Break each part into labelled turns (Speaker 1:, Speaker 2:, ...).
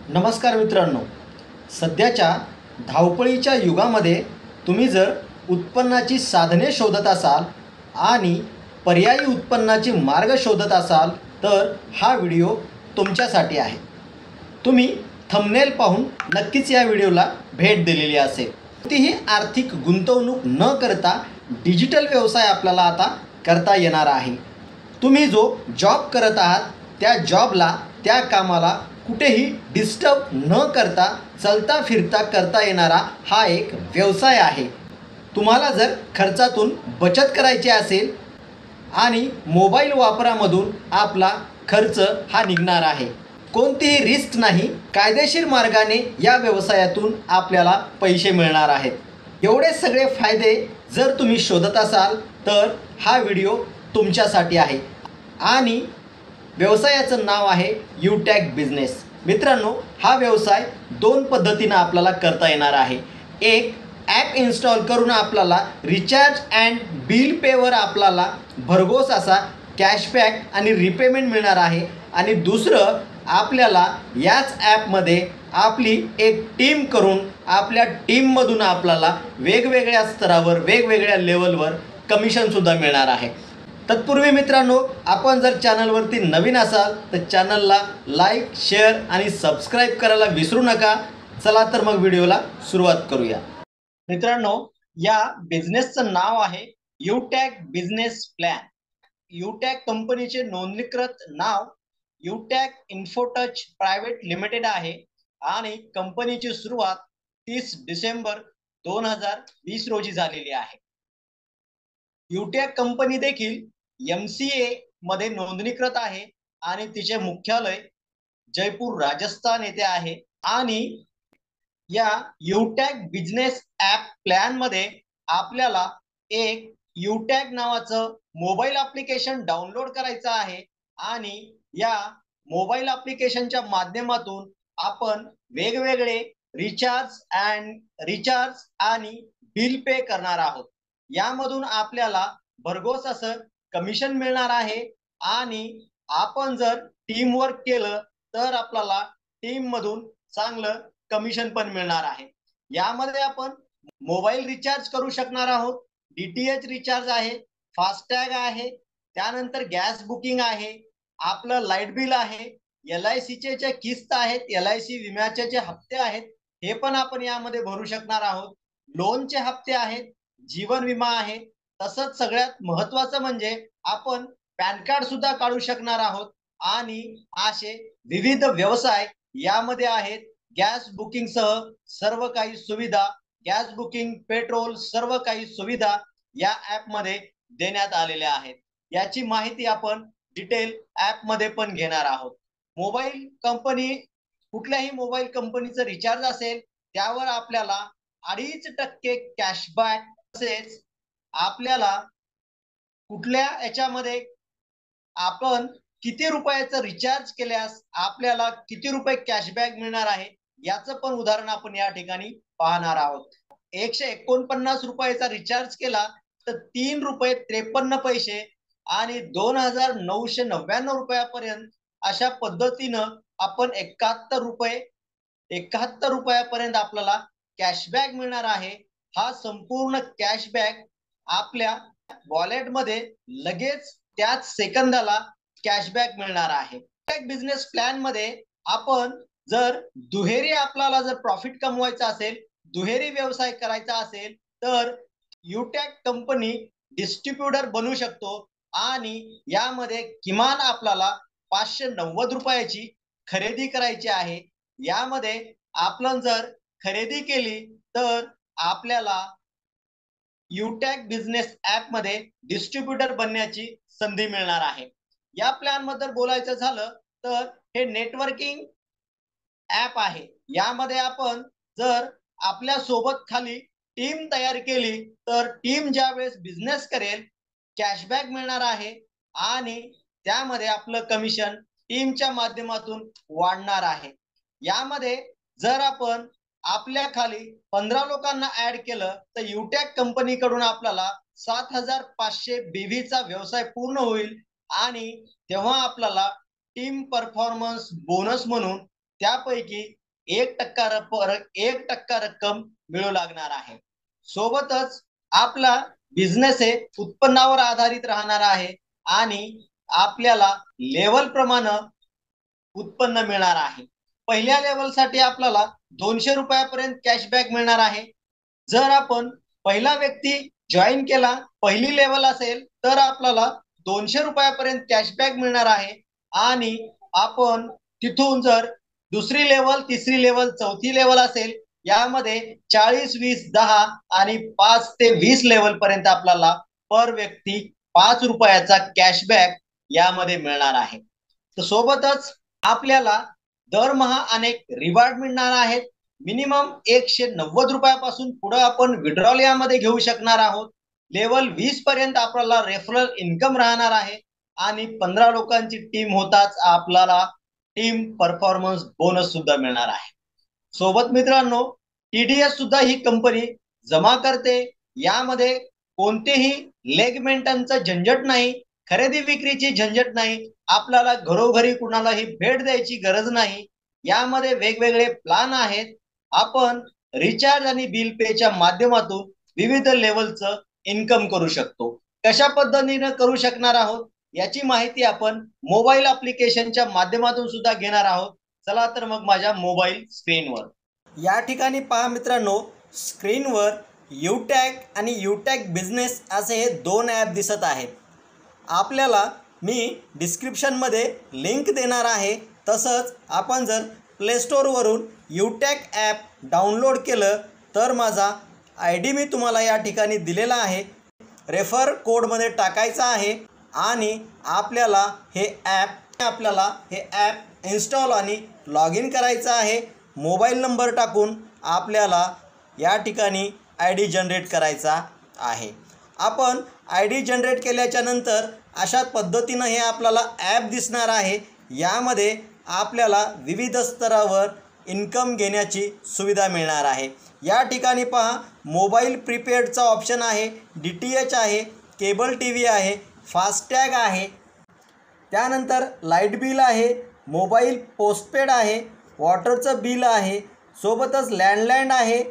Speaker 1: नमस्कार मित्रांनो, सध्याच्या धावपळीच्या युगामध्ये तुम्ही जर उत्पन्नाची साधने शोधत असाल आणि पर्यायी उत्पन्नाचे मार्ग शोधत असाल तर हा व्हिडिओ तुमच्यासाठी आहे. तुम्ही थंबनेल पाहून नक्कीच या व्हिडिओला भेट दिलेली असेल. कोणतीही आर्थिक गुंतवणूक न करता डिजिटल व्यवसाय आपल्याला आता करता येणार आहे. तुम्ही जो जॉब करत आहात त्या जॉबला, त्या कामाला कुठेही डिस्टर्ब न करता चलता फिरता करता येणारा हा एक व्यवसाय आहे. तुम्हाला जर खर्चातून बचत करायची असेल आणि मोबाईल वापरामधून आपला खर्च हा निघणार आहे, कोणतीही रिस्क नाही, कायदेशीर मार्गाने या व्यवसायातून आपल्याला पैसे मिळणार आहेत. एवढे सगळे फायदे जर तुम्ही शोधत असाल तर हा व्हिडिओ तुमच्यासाठी आहे. आणि व्यवसायाचं नाव आहे यूटॅग बिझनेस. मित्रांनो, हा व्यवसाय दोन पद्धतीनं आपल्याला करता येणार आहे. एक, ॲप इन्स्टॉल करून आपल्याला रिचार्ज अँड बिल पेवर आपल्याला भरघोस असा कॅशबॅक आणि रिपेमेंट मिळणार आहे. आणि दुसरं, आपल्याला याच ॲपमध्ये आपली एक टीम करून आपल्या टीममधून आपल्याला वेगवेगळ्या स्तरावर, वेगवेगळ्या लेवलवर कमिशनसुद्धा मिळणार आहे. तत्पूर्वी मित्रांनो, आपण जर चॅनलवरती नवीन असाल तर चॅनलला लाईक, शेअर आणि सबस्क्राईब करायला विसरू नका. चला तर मग व्हिडिओला सुरुवात करूया. मित्रांनो, या बिझनेसचं नाव आहे यूटॅग बिझनेस प्लॅन. यूटॅग कंपनीचे नोंदणीकृत नाव यूटॅग इन्फोटच प्रायव्हेट लिमिटेड आहे आणि कंपनीची सुरुवात 30 डिसेंबर 2020 रोजी झालेली आहे. यूटॅग कंपनी देखील MCA मध्ये नोंदणीकृत आहे आणि तिचे मुख्यालय जयपूर, राजस्थान येथे आहे. आणि या यूटॅग बिझनेस ॲप प्लॅन मध्ये आपल्याला एक यूटॅग नावाचं मोबाईल ॲप्लिकेशन डाउनलोड करायचं आहे आणि या मोबाईल ॲप्लिकेशनच्या माध्यमातून आपण वेगवेगळे रिचार्ज आणि बिल पे करणार आहोत. यामधून आपल्याला भरघोस असं कमिशन मिळणार आहे आणि आपण जर टीम वर्क केलं तर आपल्याला टीम मधून चांगलं कमिशन पण मिळणार आहे. यामध्ये आपण मोबाईल रिचार्ज करू शकणार आहोत, DTH रिचार्ज आहे, फास्टॅग आहे, त्यानंतर गॅस बुकिंग आहे, आपलं लाईट बिल आहे, LICचे जे किस्त आहेत, LIC विम्याचे जे हप्ते आहेत हे पण आपण यामध्ये भरू शकणार आहोत. लोनचे हप्ते आहेत, जीवन विमा आहे. तसंच सगळ्यात महत्वाचं म्हणजे आपण पॅन कार्ड सुद्धा काढू शकणार आहोत. आणि असे विविध व्यवसाय यामध्ये आहेत. गॅस बुकिंग सह सर्व काही सुविधा, गॅस बुकिंग, पेट्रोल, सर्व काही सुविधा या ऍप मध्ये देण्यात आलेल्या आहेत. याची माहिती आपण डिटेल ऍप मध्ये पण घेणार आहोत. मोबाईल कंपनी, कुठल्याही मोबाईल कंपनीचं रिचार्ज असेल त्यावर आपल्याला 2.5% कॅशबॅक, तसेच आपल्याला कुठल्या याच्यामध्ये आपण किती रुपयाचं रिचार्ज केल्यास आपल्याला किती रुपये कॅशबॅक मिळणार आहे याचं पण उदाहरण आपण या ठिकाणी पाहणार आहोत. 149 रुपयाचा रिचार्ज केला तर 3 रुपये 53 पैसे आणि 2999 रुपयापर्यंत अशा पद्धतीनं आपण 71 रुपयापर्यंत आपल्याला कॅशबॅक मिळणार आहे. हा संपूर्ण कॅशबॅक आपल्या वॉलेटमध्ये लगेच त्याच सेकंदाला कॅशबॅक मिळणार आहे. बिझनेस प्लॅन मध्ये आपण जर दुहेरी, आपल्याला जर प्रॉफिट कमवायचा असेल, दुहेरी व्यवसाय करायचा असेल तर यूटॅग कंपनी डिस्ट्रीब्युटर बनू शकतो आणि यामध्ये किमान आपल्याला 590 रुपयाची खरेदी करायची आहे. यामध्ये आपण जर खरेदी केली तर आपल्याला यूटॅग बिझनेस ॲप मध्ये डिस्ट्रीब्युटर बनण्याची संधी मिळणार आहे. या प्लॅन बद्दल बोलायचं झालं तर हे नेटवर्किंग ॲप आहे. यामध्ये आपण जर आपल्या सोबत खाली टीम तयार केली तर टीम ज्यावेळेस बिझनेस करेल कॅशबॅक मिळणार आहे आणि त्यामध्ये आपलं कमिशन टीमच्या माध्यमातून वाढणार आहे. यामध्ये जर आपण आपल्या खाली 15 लोकांना ऍड केलं तर यूटॅग कंपनीकडून आपल्याला 7500 BV चा व्यवसाय पूर्ण होईल आणि तेव्हा आपल्याला टीम परफॉर्मन्स बोनस म्हणून त्यापैकी 1% रक्कम मिळू लागणार आहे। सोबतच आपला बिझनेस हे उत्पन्नावर आधारित राहणार आहे आणि आपल्याला लेवल प्रमाणे उत्पन्न मिळणार आहे। पहिल्या लेवलसाठी आपल्याला 200 रुपयापर्यंत कॅशबॅक मिळणार आहे। जर आपण पहिला व्यक्ती जॉईन केला, पहिली लेवल असेल तर आपल्याला 200 रुपयापर्यंत कॅशबॅक मिळणार आहे आणि आपण तिथून जर दुसरी लेवल, तिसरी लेवल, चौथी लेवल असेल यामध्ये 40, 20, 10 आणि 5 ते 20 लेवल पर्यंत आपल्याला पर व्यक्ती 5 रुपयाचा कॅशबॅक यामध्ये मिळणार आहे। तर सोबतच आपल्याला दरमहा अनेक रिवॉर्ड मिळणार आहेत। मिनिमम 190 रुपयापासून पुढे आपण विड्रॉल यामध्ये घेऊ शकणार आहोत। लेवल 20 पर्यंत आपल्याला रेफरल इन्कम राहणार आहे आणि 15 लोकांची टीम होताच आपल्याला टीम परफॉर्मन्स बोनस सुद्धा मिळणार आहे। सोबत मित्रांनो, TDS सुद्धा ही कंपनी जमा करते। यामध्ये कोणतेही लेग मेंटेनचं झंझट नाही, खरेदी विक्रीची झंझट नाही, आपल्याला घरोघरी कुणालाही भेट द्यायची गरज नाही। यामध्ये वेगवेगळे प्लान आहेत। आपण रिचार्ज आणि बिल पेच्या माध्यमातून विविध लेवलचं इन्कम करू शकतो। कशा पद्धतीने करू शकणार आहोत याची माहिती आपण मोबाईल ऍप्लिकेशनच्या माध्यमातून सुद्धा घेणार आहोत। चला तर मग माझ्या मोबाईल स्क्रीनवर या ठिकाणी पहा मित्रांनो, स्क्रीनवर यूटॅग आणि यूटॅग बिझनेस असे हे 2 ॲप दिसत आहेत। आपल्याला मी डिस्क्रिप्शनमध्ये लिंक देणार आहे। तसंच आपण जर प्ले स्टोअरवरून यूटॅग ॲप डाउनलोड केलं तर माझा ID मी तुम्हाला या ठिकाणी दिलेला आहे, रेफर कोडमध्ये टाकायचा आहे आणि आपल्याला हे ॲप इन्स्टॉल आणि लॉग इन करायचं आहे। मोबाईल नंबर टाकून आपल्याला या ठिकाणी ID जनरेट करायचा आहे। आपण ID जनरेट केल्याच्या नंतर अशा पद्धतीनं हे आपल्याला ॲप दिसणार आहे। यामध्ये आपल्याला विविध स्तरावर इन्कम घेण्याची सुविधा मिळणार आहे। या ठिकाणी पहा, मोबाईल प्रीपेडचा ऑप्शन आहे, DTH आहे, केबल TV आहे, फास्टॅग आहे, त्यानंतर लाईट बिल आहे, मोबाईल पोस्टपेड आहे, वॉटरचं बिल आहे, सोबतच लँडलाईन आहे,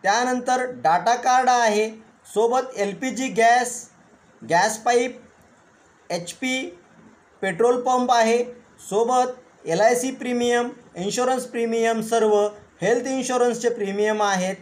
Speaker 1: त्यानंतर डाटा कार्ड आहे, सोबत LPG gas pipe, HP petrol pump आहे, सोबत LIC प्रीमियम, इन्शुरन्स प्रीमियम, सर्व हेल्थ इन्शुरन्सचे प्रीमियम आहेत,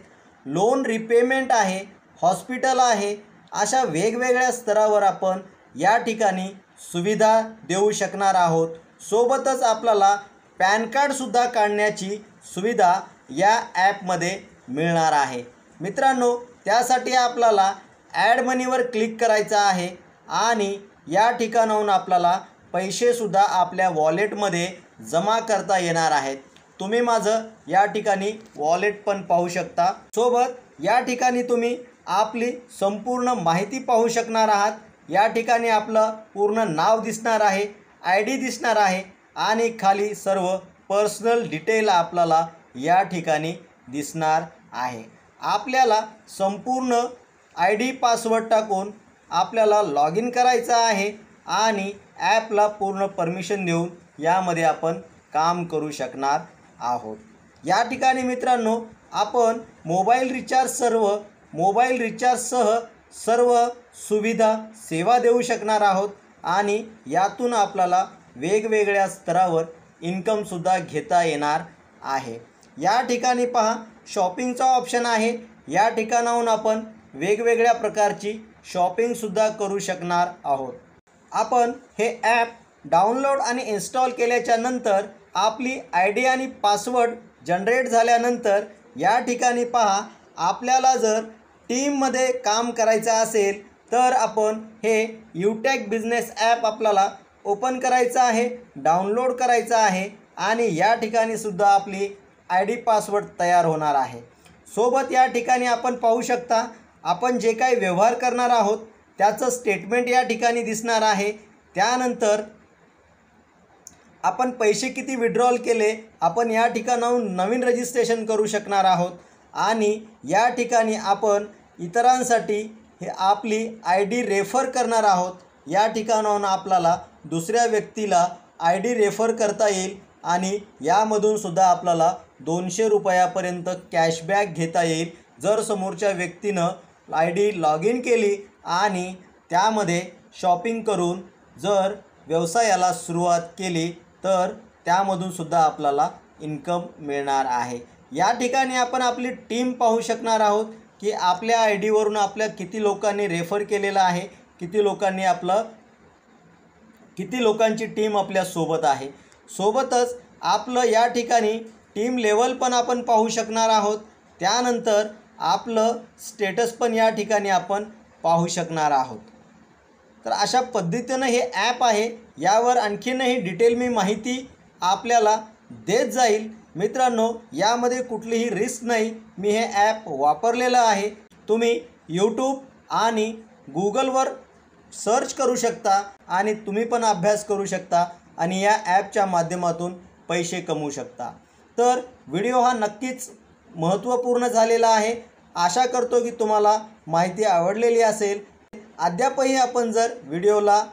Speaker 1: लोन रिपेमेंट आहे, हॉस्पिटल आहे। अशा वेगवेगळ्या स्तरावर आपण या ठिकाणी सुविधा देऊ शकणार आहोत। सोबतच आपल्याला पॅन कार्डसुद्धा काढण्याची सुविधा या ॲपमध्ये मिळणार आहे। मित्रांनो, त्यासाठी आपल्याला ॲड मनीवर क्लिक करायचं आहे आणि या ठिकाणाहून आपल्याला पैसेसुद्धा आपल्या वॉलेटमध्ये जमा करता येणार आहेत। तुम्ही माझं या ठिकाणी वॉलेट पण पाहू शकता। सोबत या ठिकाणी तुम्ही आपली संपूर्ण माहिती पाहू शकणार आहात। या ठिकाणी आपलं पूर्ण नाव दिसणार आहे, ID दिसणार आहे आणि खाली सर्व पर्सनल डिटेल आपल्याला या ठिकाणी दिसणार आहे। आपल्याला संपूर्ण ID पासवर्ड टाकून आपल्याला लॉग इन करायचं आहे आणि ॲपला पूर्ण परमिशन देऊन यामध्ये आपण काम करू शकणार आहोत। या ठिकाणी मित्रांनो, आपण मोबाईल रिचार्जसह सर्व सुविधा सेवा देऊ शकणार आहोत आणि यातून आपल्याला वेगवेगळ्या स्तरावर इन्कमसुद्धा घेता येणार आहे। या ठिकाणी पहा, शॉपिंगचा ऑप्शन आहे। या ठिकाणाहून आपण वेगवेगळ्या प्रकारची शॉपिंगसुद्धा करू शकणार आहोत। आपण हे ॲप डाउनलोड आणि इन्स्टॉल केल्याच्या नंतर आपली ID आणि पासवर्ड जनरेट झाल्यानंतर या ठिकाणी पहा, आपल्याला जर टीममध्ये काम करायचं असेल तर आपण हे यूटॅग बिझनेस ॲप आपल्याला ओपन करायचं आहे, डाउनलोड करायचं आहे आणि या ठिकाणी सुद्धा आपली ID पासवर्ड तयार होणार आहे। सोबत या ठिकाणी आपण पाहू शकता, आपण जे काही व्यवहार करणार आहोत त्याचं स्टेटमेंट या ठिकाणी दिसणार आहे। त्यानंतर आपण पैसे किती विड्रॉल केले, आपण या ठिकाणाहून नवीन रजिस्ट्रेशन करू शकणार आहोत आणि या ठिकाणी आपण इतरांसाठी हे आपली ID रेफर करणार आहोत। या ठिकाणाहून आपल्याला दुसऱ्या व्यक्तीला ID रेफर करता येईल। आणि यामधून सुद्धा आपल्याला 200 रुपयापर्यंत कॅशबॅक घेता येईल जर समोरच्या व्यक्तीनं आय डी लॉग इन केली आणि त्यामध्ये शॉपिंग करून जर व्यवसायाला सुरुवात केली तर त्यामधून सुद्धा आपल्याला इन्कम मिळणार आहे। या ठिकाणी आपण आपली टीम पाहू शकणार आहोत की आपल्या आय डीवरून आपल्या किती लोकांनी रेफर केलेलं आहे, किती लोकांची टीम आपल्यासोबत आहे। सोबतच आपलं या ठिकाणी टीम लेवल पण आपण पाहू शकणार आहोत। त्यानंतर आपलं स्टेटस पण या ठिकाणी आपण पाहू शकणार आहोत। तर अशा पद्धतीनं हे ॲप आहे। यावर आणखीनही डिटेल मी माहिती आपल्याला देत जाईल। मित्रांनो, यामध्ये कुठलीही रिस्क नाही। मी हे ॲप वापरलेलं आहे। तुम्ही यूट्यूब आणि गूगलवर सर्च करू शकता आणि तुम्ही पण अभ्यास करू शकता आणि या ॲपच्या माध्यमातून पैसे कमवू शकता। तर व्हिडिओ हा नक्कीच महत्त्वपूर्ण झालेला आहे। आशा करतो की तुम्हाला माहिती आवडलेली असेल। अद्यापही आपण जर व्हिडिओला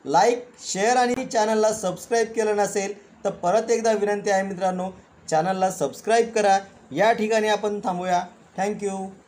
Speaker 1: लाईक, शेअर आणि चॅनलला सबस्क्राईब केलं नसेल तर परत एकदा विनंती आहे मित्रांनो, चॅनलला सबस्क्राईब करा। या ठिकाणी आपण थांबूया। थँक्यू।